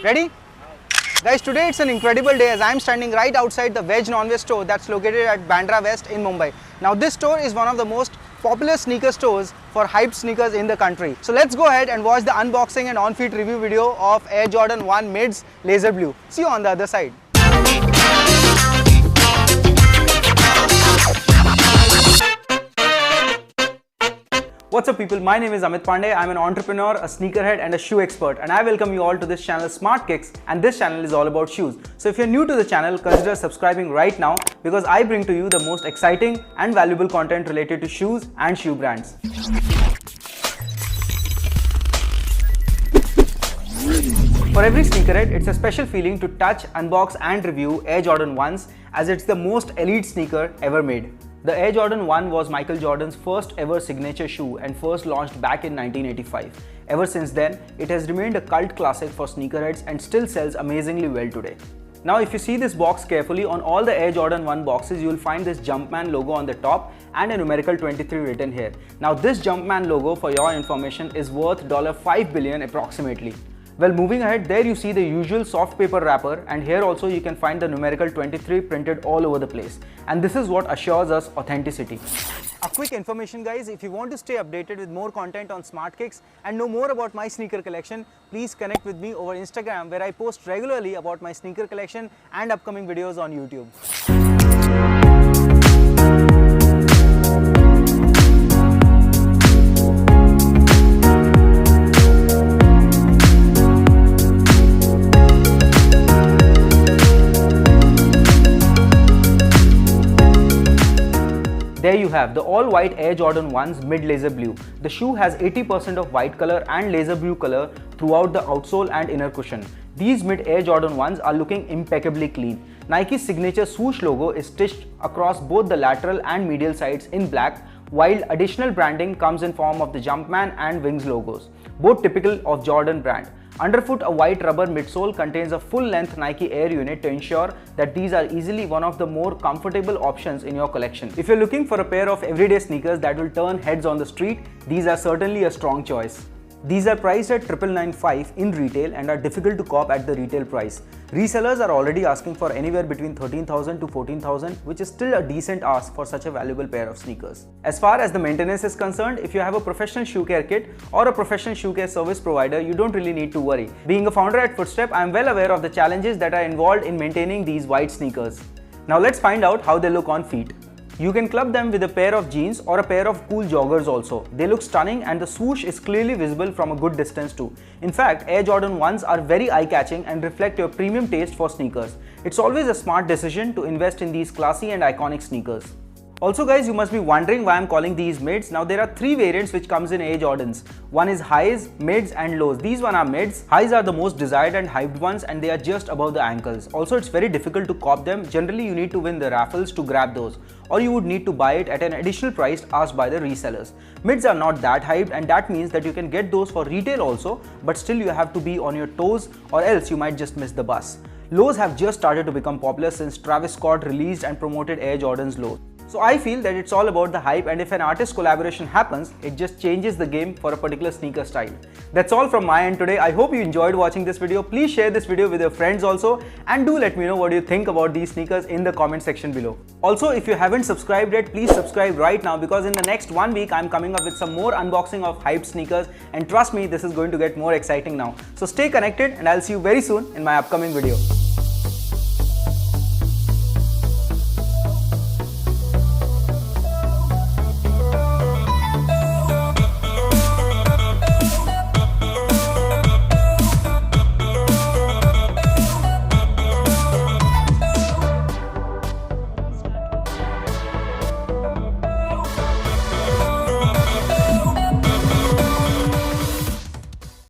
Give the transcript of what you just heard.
Ready? Guys, today it's an incredible day as I'm standing right outside the Veg Non-Veg store that's located at Bandra West in Mumbai. Now this store is one of the most popular sneaker stores for hyped sneakers in the country. So let's go ahead and watch the unboxing and on-feet review video of Air Jordan 1 Mids Laser Blue. See you on the other side. What's up people, my name is Amit Pandey. I'm an entrepreneur, a sneakerhead and a shoe expert, and I welcome you all to this channel Smart Kicks, and this channel is all about shoes. So if you're new to the channel, consider subscribing right now because I bring to you the most exciting and valuable content related to shoes and shoe brands. For every sneakerhead, it's a special feeling to touch, unbox and review Air Jordan 1s as it's the most elite sneaker ever made. The Air Jordan 1 was Michael Jordan's first ever signature shoe and first launched back in 1985. Ever since then, it has remained a cult classic for sneakerheads and still sells amazingly well today. Now if you see this box carefully, on all the Air Jordan 1 boxes you will find this Jumpman logo on the top and a numerical 23 written here. Now this Jumpman logo, for your information, is worth $5 billion approximately. Well, moving ahead, there you see the usual soft paper wrapper, and here also you can find the numerical 23 printed all over the place. And this is what assures us authenticity. A quick information guys, if you want to stay updated with more content on Smart Kicks and know more about my sneaker collection, please connect with me over Instagram where I post regularly about my sneaker collection and upcoming videos on YouTube. There you have the all-white Air Jordan 1's Mid Laser Blue. The shoe has 80% of white color and laser blue color throughout the outsole and inner cushion. These Mid Air Jordan 1s are looking impeccably clean. Nike's signature swoosh logo is stitched across both the lateral and medial sides in black, while additional branding comes in form of the Jumpman and Wings logos, both typical of Jordan brand. Underfoot, a white rubber midsole contains a full-length Nike Air unit to ensure that these are easily one of the more comfortable options in your collection. If you're looking for a pair of everyday sneakers that will turn heads on the street, these are certainly a strong choice. These are priced at $995 in retail and are difficult to cop at the retail price. Resellers are already asking for anywhere between $13,000 to $14,000, which is still a decent ask for such a valuable pair of sneakers. As far as the maintenance is concerned, if you have a professional shoe care kit or a professional shoe care service provider, you don't really need to worry. Being a founder at Footstep, I am well aware of the challenges that are involved in maintaining these white sneakers. Now let's find out how they look on feet. You can club them with a pair of jeans or a pair of cool joggers also. They look stunning and the swoosh is clearly visible from a good distance too. In fact, Air Jordan 1s are very eye-catching and reflect your premium taste for sneakers. It's always a smart decision to invest in these classy and iconic sneakers. Also guys, you must be wondering why I'm calling these mids. Now there are three variants which comes in Air Jordans. One is highs, mids and lows. These one are mids. Highs are the most desired and hyped ones and they are just above the ankles. Also it's very difficult to cop them. Generally you need to win the raffles to grab those, or you would need to buy it at an additional price asked by the resellers. Mids are not that hyped and that means that you can get those for retail also, but still you have to be on your toes or else you might just miss the bus. Lows have just started to become popular since Travis Scott released and promoted Air Jordan's lows. So I feel that it's all about the hype, and if an artist collaboration happens, it just changes the game for a particular sneaker style. That's all from my end today. I hope you enjoyed watching this video. Please share this video with your friends also, and do let me know what you think about these sneakers in the comment section below. Also, if you haven't subscribed yet, please subscribe right now because in the next 1 week, I'm coming up with some more unboxing of hyped sneakers, and trust me, this is going to get more exciting now. So stay connected and I'll see you very soon in my upcoming video.